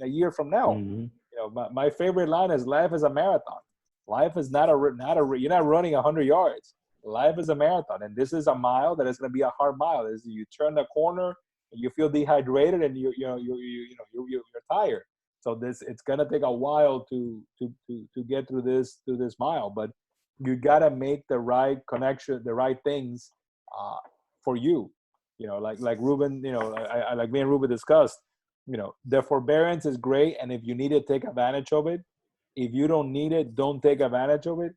a year from now. Mm-hmm. You know, my favorite line is, life is a marathon. Life is not you're not running 100 yards. Life is a marathon, and this is a mile that is going to be a hard mile. You turn the corner and you feel dehydrated and you're tired. So it's going to take a while to get through this mile, but you got to make the right connection, the right things for you. You know, like Ruben, you know, I like me and Ruben discussed, you know, the forbearance is great. And if you need it, take advantage of it. If you don't need it, don't take advantage of it,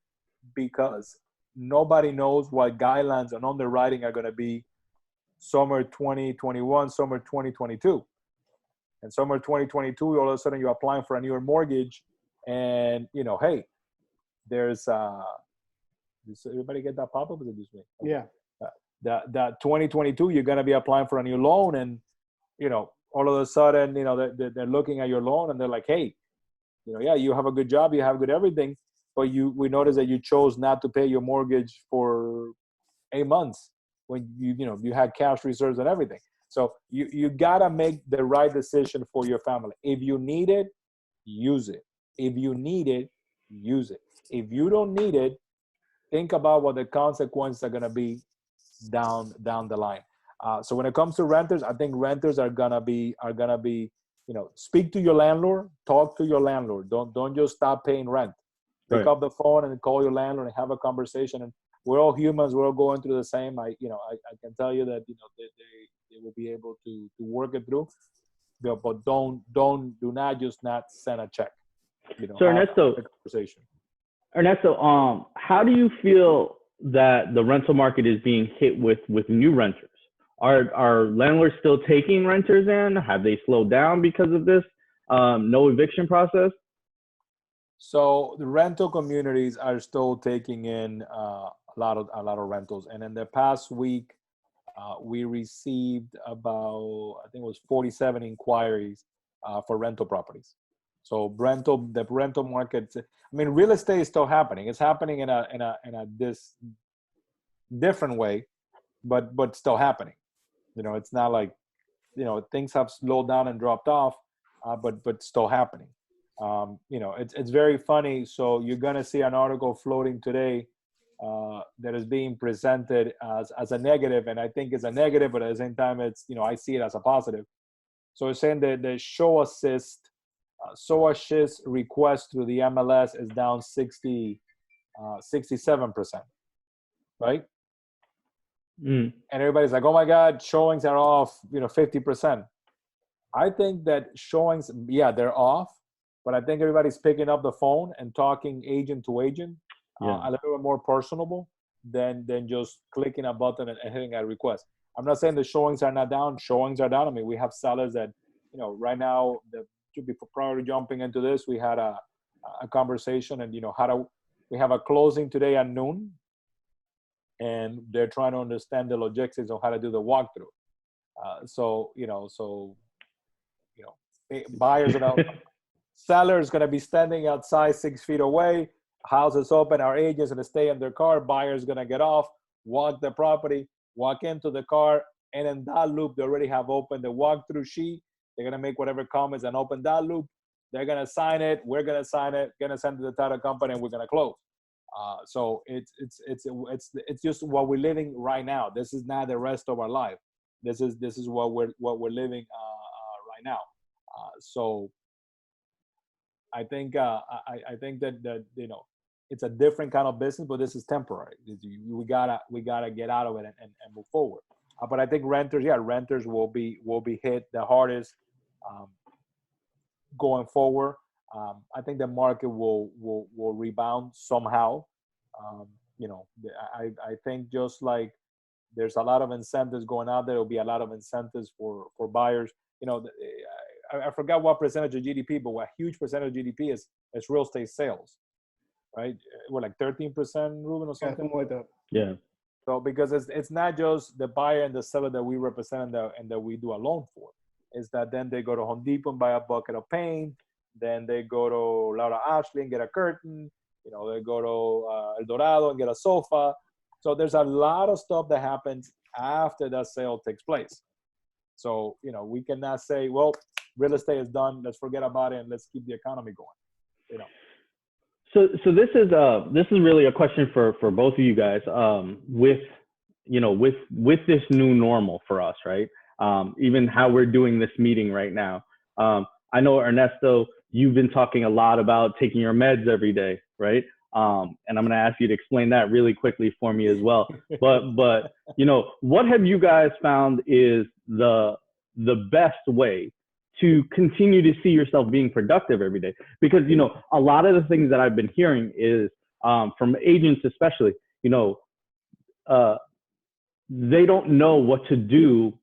because nobody knows what guidelines on underwriting are going to be summer 2021, summer 2022. And summer 2022, all of a sudden you're applying for a newer mortgage, and, you know, hey, there's does everybody get that pop-up? Is it just me? Yeah. That 2022, you're going to be applying for a new loan, and, you know, all of a sudden, you know, they're looking at your loan and they're like, hey, you know, yeah, you have a good job, you have good everything, but we noticed that you chose not to pay your mortgage for 8 months when you had cash reserves and everything. So you gotta make the right decision for your family. If you need it, use it. If you need it, use it. If you don't need it, think about what the consequences are gonna be down the line. So when it comes to renters, I think renters are gonna be, you know, speak to your landlord, talk to your landlord. Don't just stop paying rent. Pick Right. up the phone and call your landlord and have a conversation. And we're all humans. We're all going through the same. I can tell you that, they will be able to work it through. But do not just not send a check. So Have a conversation. Ernesto, how do you feel that the rental market is being hit with new renters? Are landlords still taking renters in? Have they slowed down because of this no eviction process? So the rental communities are still taking in a lot of rentals, and in the past week, we received about, I think it was 47 inquiries for rental properties. So the rental market. I mean, real estate is still happening. It's happening in a this different way, but still happening. It's not like things have slowed down and dropped off, but still happening. It's very funny. So you're gonna see an article floating today that is being presented as a negative, and I think it's a negative, but at the same time, it's I see it as a positive. So it's saying that the show assist request through the MLS is down 67%, right? Mm. And everybody's like, oh my God, showings are off, 50%. I think that showings, yeah, they're off, but I think everybody's picking up the phone and talking agent to agent, a little bit more personable than just clicking a button and hitting a request. I'm not saying the showings are not down. Showings are down. I mean, we have sellers that, right now, prior to jumping into this, we had a conversation, and we have a closing today at noon, and they're trying to understand the logistics of how to do the walkthrough. Buyers are sellers going to be standing outside 6 feet away. House is open. Our agents going to stay in their car. Buyers going to get off, walk the property, walk into the car, and in that loop, they already have opened the walkthrough sheet. They're going to make whatever comments and open that loop. They're going to sign it. We're going to sign it. Going to send it to the title company, and we're going to close. So it's just what we're living right now. This is not the rest of our life. This is what we're living right now. So I think that it's a different kind of business, but this is temporary. We gotta get out of it and move forward. But I think renters will be hit the hardest going forward. I think the market will rebound somehow. I think just like there's a lot of incentives going out, there will be a lot of incentives for buyers. I forgot what percentage of GDP, but what huge percentage of GDP is real estate sales, right? We're like 13%, Ruben, or something. Something like that. Yeah. So because it's not just the buyer and the seller that we represent and that we do a loan for. It's that then they go to Home Depot and buy a bucket of paint. Then they go to Laura Ashley and get a curtain. They go to El Dorado and get a sofa. So there's a lot of stuff that happens after that sale takes place. So, we cannot say, well, real estate is done. Let's forget about it and let's keep the economy going. So this is really a question for both of you guys. With this new normal for us, right? Even how we're doing this meeting right now. I know, Ernesto, you've been talking a lot about taking your meds every day, right? And I'm going to ask you to explain that really quickly for me as well. But what have you guys found is the best way to continue to see yourself being productive every day? Because, a lot of the things that I've been hearing is from agents, especially, they don't know what to do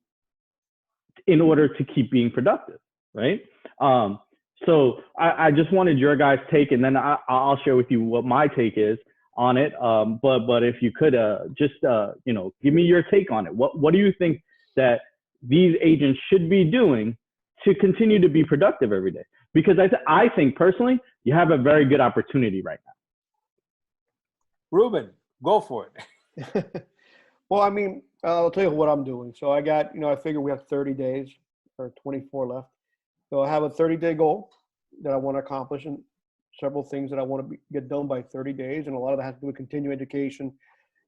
in order to keep being productive, right? So I just wanted your guys' take, and then I'll share with you what my take is on it. But if you could just give me your take on it. What do you think that these agents should be doing to continue to be productive every day? Because I think personally, you have a very good opportunity right now. Ruben, go for it. Well, I mean, I'll tell you what I'm doing. So I got, I figure we have 30 days or 24 left. So I have a 30-day goal that I want to accomplish, and several things that I want to get done by 30 days. And a lot of that has to do with continuing education.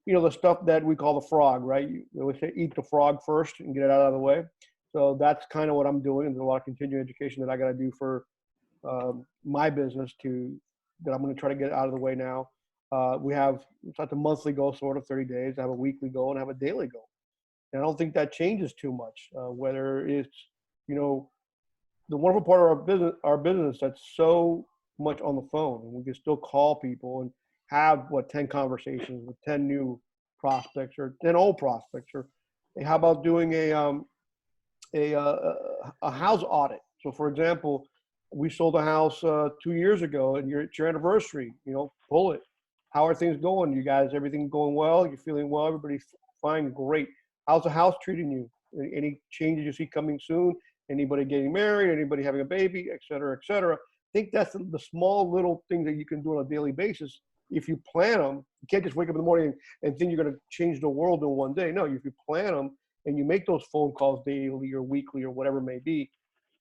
The stuff that we call the frog, right? We say eat the frog first and get it out of the way. So that's kind of what I'm doing. There's a lot of continuing education that I got to do for my business to that I'm going to try to get out of the way now. We have like a monthly goal, sort of 30 days. I have a weekly goal and I have a daily goal. And I don't think that changes too much. Whether it's, you know, the wonderful part of our business that's so much on the phone, and we can still call people and have 10 conversations with 10 new prospects or 10 old prospects. Or hey, how about doing a house audit? So, for example, we sold a house 2 years ago, and it's your anniversary. You know, pull it. How are things going? You guys, everything going well? You're feeling well? Everybody's fine, great. How's the house treating you? Any changes you see coming soon? Anybody getting married? Anybody having a baby? Et cetera, et cetera. I think that's the small little things that you can do on a daily basis. If you plan them, you can't just wake up in the morning and think you're going to change the world in one day. No, if you plan them and you make those phone calls daily or weekly or whatever it may be,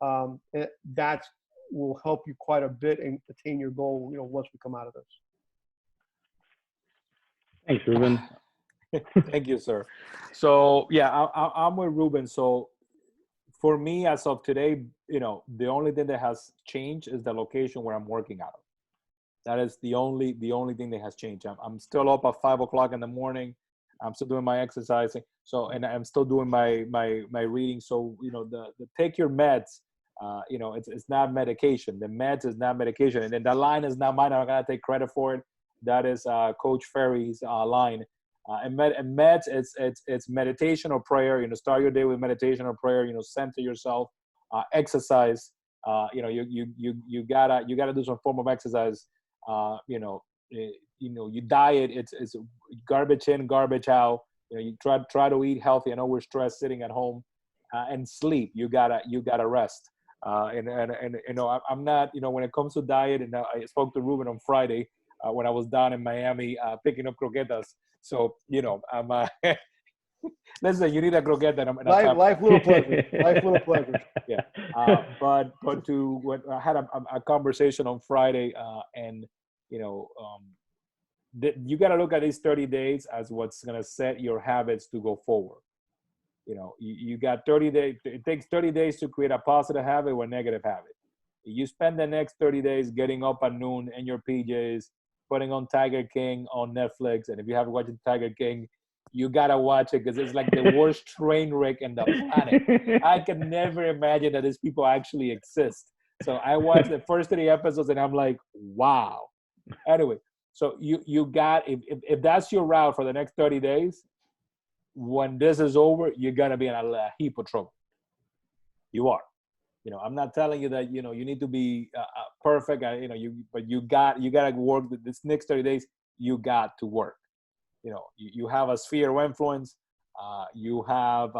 that will help you quite a bit and attain your goal, you know, once we come out of this. Thanks, Ruben. Thank you, sir. So yeah, I'm with Ruben. So for me, as of today, you know, the only thing that has changed is the location where I'm working out of. That is the only thing that has changed. I'm still up at 5 o'clock in the morning. I'm still doing my exercising. So, and I'm still doing my reading. So, you know, the take your meds. You know, it's not medication. The meds is not medication. And then the line is not mine. I'm not gonna take credit for it. That is Coach Ferry's line. And meds, it's meditation or prayer. You know, start your day with meditation or prayer. You know, center yourself. Exercise. You know, you gotta do some form of exercise. You know, you diet. It's garbage in, garbage out. You know, you try to eat healthy. I know we're stressed sitting at home, and sleep. You gotta rest. And you know, I'm not. You know, when it comes to diet, and I spoke to Ruben on Friday when I was down in Miami picking up croquetas. So, you know, I'm listen, you need a croqueta. Life little pleasures. Life little pleasures. Yeah. But I had a conversation on Friday, and you know, you got to look at these 30 days as what's going to set your habits to go forward. You know, you got 30 days. It takes 30 days to create a positive habit or a negative habit. You spend the next 30 days getting up at noon in your PJs, putting on Tiger King on Netflix. And if you haven't watched Tiger King, you got to watch it because it's like the worst train wreck in the planet. I can never imagine that these people actually exist. So I watched the first 3 episodes and I'm like, wow. Anyway, so you got, if that's your route for the next 30 days, when this is over, you're going to be in a heap of trouble. You are. You know, I'm not telling you that, you know, you need to be perfect, you know, but you got to work this next 30 days. You got to work. You know, you have a sphere of influence. You have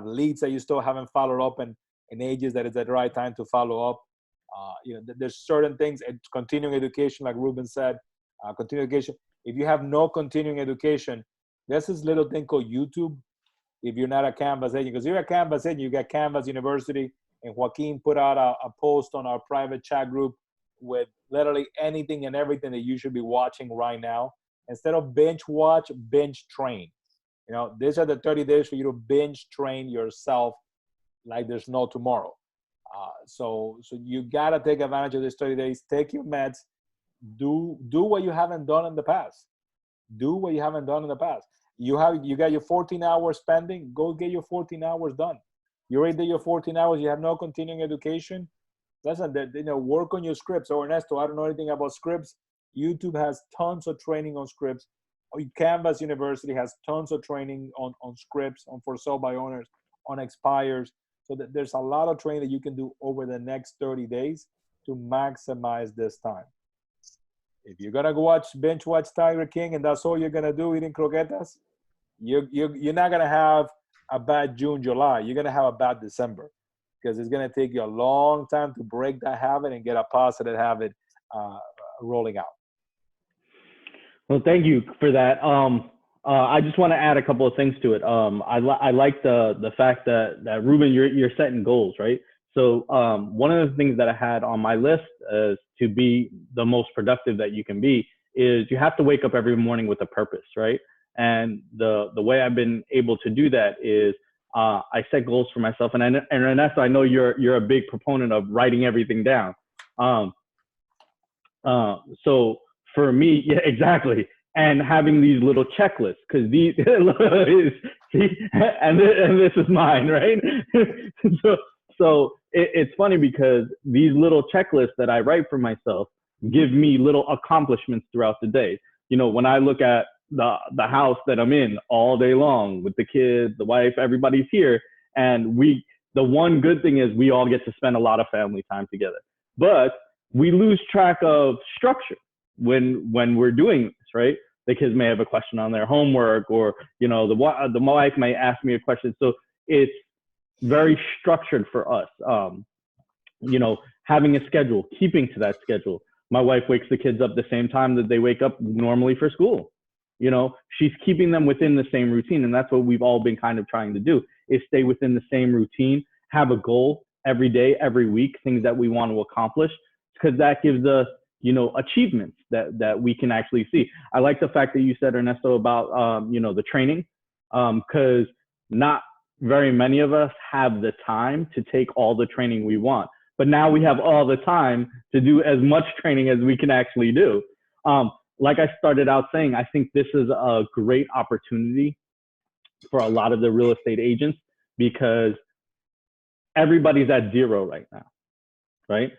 leads that you still haven't followed up in ages that it's the right time to follow up. You know, there's certain things. Continuing education, like Ruben said, continuing education. If you have no continuing education, there's this little thing called YouTube. If you're not a Canvas agent, because you're a Canvas agent, you got Canvas University. And Joaquin put out a post on our private chat group with literally anything and everything that you should be watching right now. Instead of binge watch, binge train. You know, these are the 30 days for you to binge train yourself like there's no tomorrow. So you got to take advantage of these 30 days. Take your meds. Do what you haven't done in the past. Do what you haven't done in the past. You got your 14 hours spending. Go get your 14 hours done. You already did your 14 hours. You have no continuing education. Listen, you know, work on your scripts. Or Ernesto, I don't know anything about scripts. YouTube has tons of training on scripts. Canvas University has tons of training on scripts, on for sale by owners, on expires. So there's a lot of training that you can do over the next 30 days to maximize this time. If you're gonna go binge watch Tiger King and that's all you're gonna do, eating croquetas, you're not gonna have a bad June, July. You're gonna have a bad December because it's gonna take you a long time to break that habit and get a positive habit rolling out. Well, thank you for that. I just want to add a couple of things to it. I like the fact that Ruben, you're setting goals, right? So one of the things that I had on my list is to be the most productive that you can be is you have to wake up every morning with a purpose, right? And the way I've been able to do that is I set goals for myself. And Ernesto, I know you're a big proponent of writing everything down. So for me, yeah, exactly. And having these little checklists, because these, and this is mine, right? so it's funny because these little checklists that I write for myself give me little accomplishments throughout the day. You know, when I look at the house that I'm in all day long with the kids, the wife, everybody's here, and the one good thing is we all get to spend a lot of family time together. But we lose track of structure when we're doing this, right? The kids may have a question on their homework, or you know, the wife may ask me a question. So it's very structured for us. You know, having a schedule, keeping to that schedule. My wife wakes the kids up the same time that they wake up normally for school. You know, she's keeping them within the same routine, and that's what we've all been kind of trying to do: is stay within the same routine, have a goal every day, every week, things that we want to accomplish, because that gives us, you know, achievements that we can actually see. I like the fact that you said, Ernesto, about you know, the training, because not very many of us have the time to take all the training we want, but now we have all the time to do as much training as we can actually do. Like I started out saying, I think this is a great opportunity for a lot of the real estate agents, because everybody's at zero right now, right?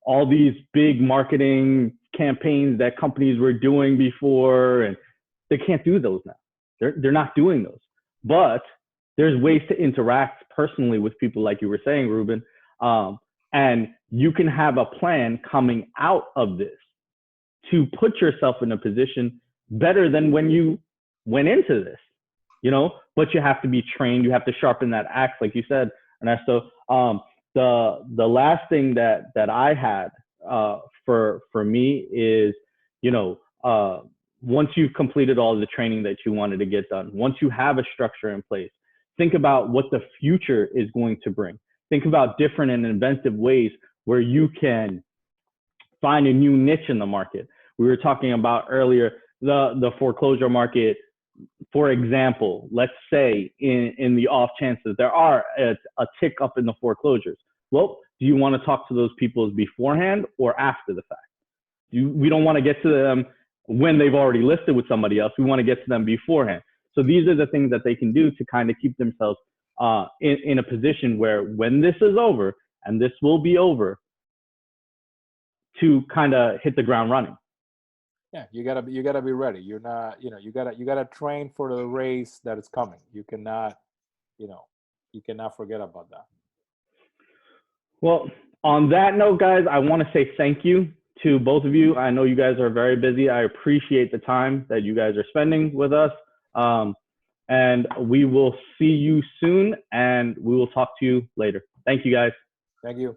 All these big marketing campaigns that companies were doing before, and they can't do those now. They're not doing those. But there's ways to interact personally with people, like you were saying, Ruben. And you can have a plan coming out of this to put yourself in a position better than when you went into this, you know, but you have to be trained. You have to sharpen that axe, like you said, Ernesto. The last thing that I had for me is, you know, once you've completed all the training that you wanted to get done, once you have a structure in place, think about what the future is going to bring. Think about different and inventive ways where you can find a new niche in the market. We were talking about earlier the foreclosure market. For example, let's say in the off chances there are a tick up in the foreclosures. Well, do you want to talk to those people beforehand or after the fact? We don't want to get to them when they've already listed with somebody else. We want to get to them beforehand. So these are the things that they can do to kind of keep themselves in a position where when this is over, and this will be over, to kind of hit the ground running. Yeah, you gotta be ready. You're not, you know, you gotta train for the race that is coming. You cannot, you know, you cannot forget about that. Well, on that note, guys, I want to say thank you to both of you. I know you guys are very busy. I appreciate the time that you guys are spending with us. And we will see you soon, and we will talk to you later. Thank you, guys. Thank you.